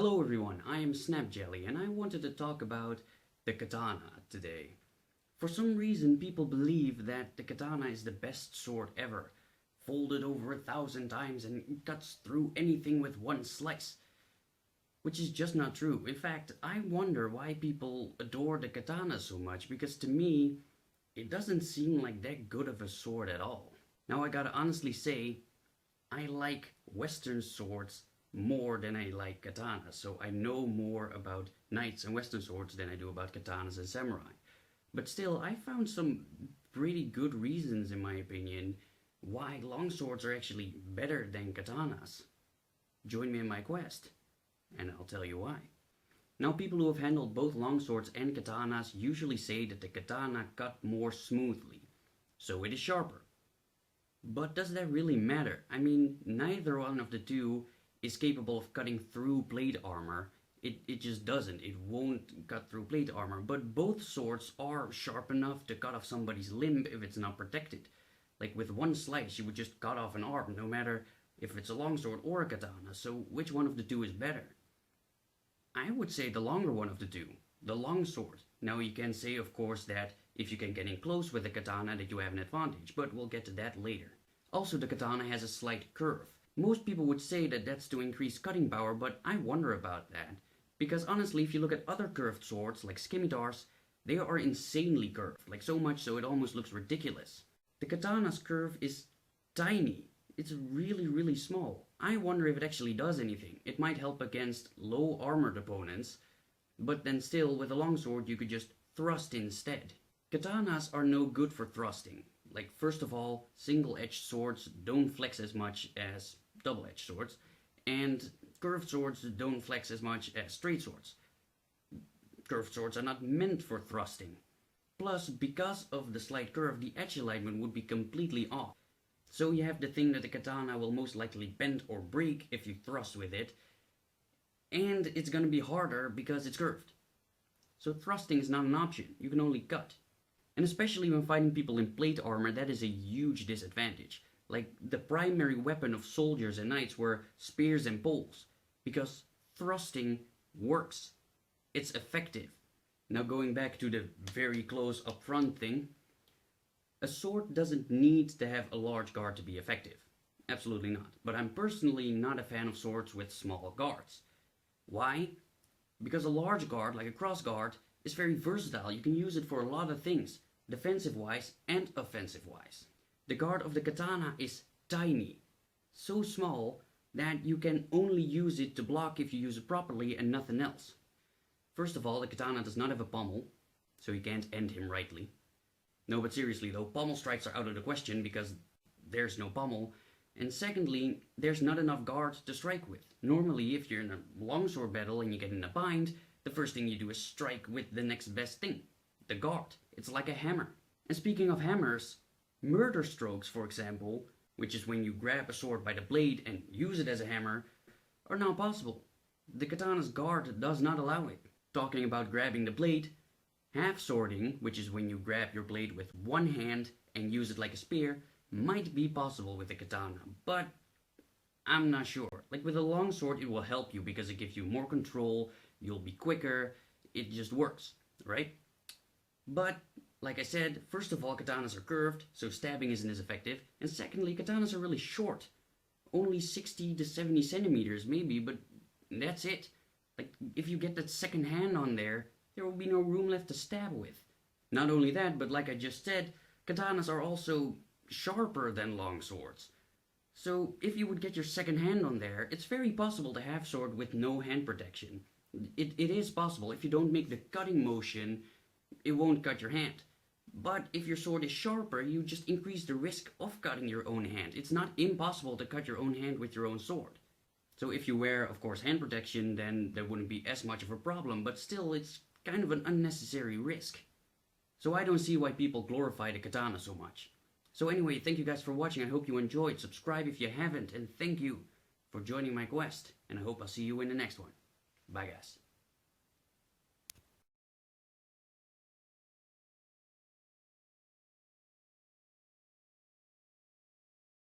Hello everyone, I am Snapjelly and I wanted to talk about the katana today. For some reason people believe that the katana is the best sword ever, folded over 1,000 times and cuts through anything with one slice. Which is just not true. In fact, I wonder why people adore the katana so much, because to me, it doesn't seem like that good of a sword at all. Now I gotta honestly say, I like Western swords more than I like katanas, so I know more about knights and Western swords than I do about katanas and samurai. But still, I found some pretty good reasons, in my opinion, why longswords are actually better than katanas. Join me in my quest, and I'll tell you why. Now, people who have handled both longswords and katanas usually say that the katana cut more smoothly, so it is sharper. But does that really matter? I mean, neither one of the two is capable of cutting through plate armor. It just doesn't. It won't cut through plate armor. But both swords are sharp enough to cut off somebody's limb if it's not protected. Like with one slice, you would just cut off an arm, no matter if it's a longsword or a katana. So which one of the two is better? I would say the longer one of the two, the longsword. Now you can say, of course, that if you can get in close with a katana that you have an advantage, but we'll get to that later. Also, the katana has a slight curve. Most people would say that that's to increase cutting power, but I wonder about that. Because honestly, if you look at other curved swords, like scimitars, they are insanely curved, like so much so it almost looks ridiculous. The katana's curve is tiny. It's really small. I wonder if it actually does anything. It might help against low armored opponents, but then still, with a longsword, you could just thrust instead. Katanas are no good for thrusting. Like, first of all, single-edged swords don't flex as much as double-edged swords, and curved swords don't flex as much as straight swords. Curved swords are not meant for thrusting. Plus, because of the slight curve, the edge alignment would be completely off. So you have the thing that the katana will most likely bend or break if you thrust with it, and it's gonna be harder because it's curved. So thrusting is not an option, you can only cut. And especially when fighting people in plate armor, that is a huge disadvantage. Like, the primary weapon of soldiers and knights were spears and poles, because thrusting works. It's effective. Now, going back to the very close up front thing, a sword doesn't need to have a large guard to be effective. Absolutely not. But I'm personally not a fan of swords with small guards. Why? Because a large guard, like a cross guard, is very versatile. You can use it for a lot of things, defensive-wise and offensive-wise. The guard of the katana is tiny, so small that you can only use it to block if you use it properly and nothing else. First of all, the katana does not have a pommel, so you can't end him rightly. No, but seriously though, pommel strikes are out of the question because there's no pommel. And secondly, there's not enough guard to strike with. Normally, if you're in a longsword battle and you get in a bind, the first thing you do is strike with the next best thing, the guard. It's like a hammer. And speaking of hammers, murder strokes, for example, which is when you grab a sword by the blade and use it as a hammer, are now possible. The katana's guard does not allow it. Talking about grabbing the blade, half-swording, which is when you grab your blade with one hand and use it like a spear, might be possible with the katana, but I'm not sure. Like with a longsword, it will help you because it gives you more control, you'll be quicker, it just works, right? But, like I said, first of all, katanas are curved, so stabbing isn't as effective, and secondly, katanas are really short. Only 60 to 70 centimeters maybe, but that's it. Like, if you get that second hand on there, there will be no room left to stab with. Not only that, but like I just said, katanas are also sharper than long swords. So if you would get your second hand on there, it's very possible to have sword with no hand protection. It is possible. If you don't make the cutting motion, it won't cut your hand. But if your sword is sharper, you just increase the risk of cutting your own hand. It's not impossible to cut your own hand with your own sword. So if you wear, of course, hand protection, then there wouldn't be as much of a problem, but still it's kind of an unnecessary risk. So I don't see why people glorify the katana so much. So anyway, thank you guys for watching. I hope you enjoyed. Subscribe if you haven't, and thank you for joining my quest. And I hope I'll see you in the next one. Bye guys.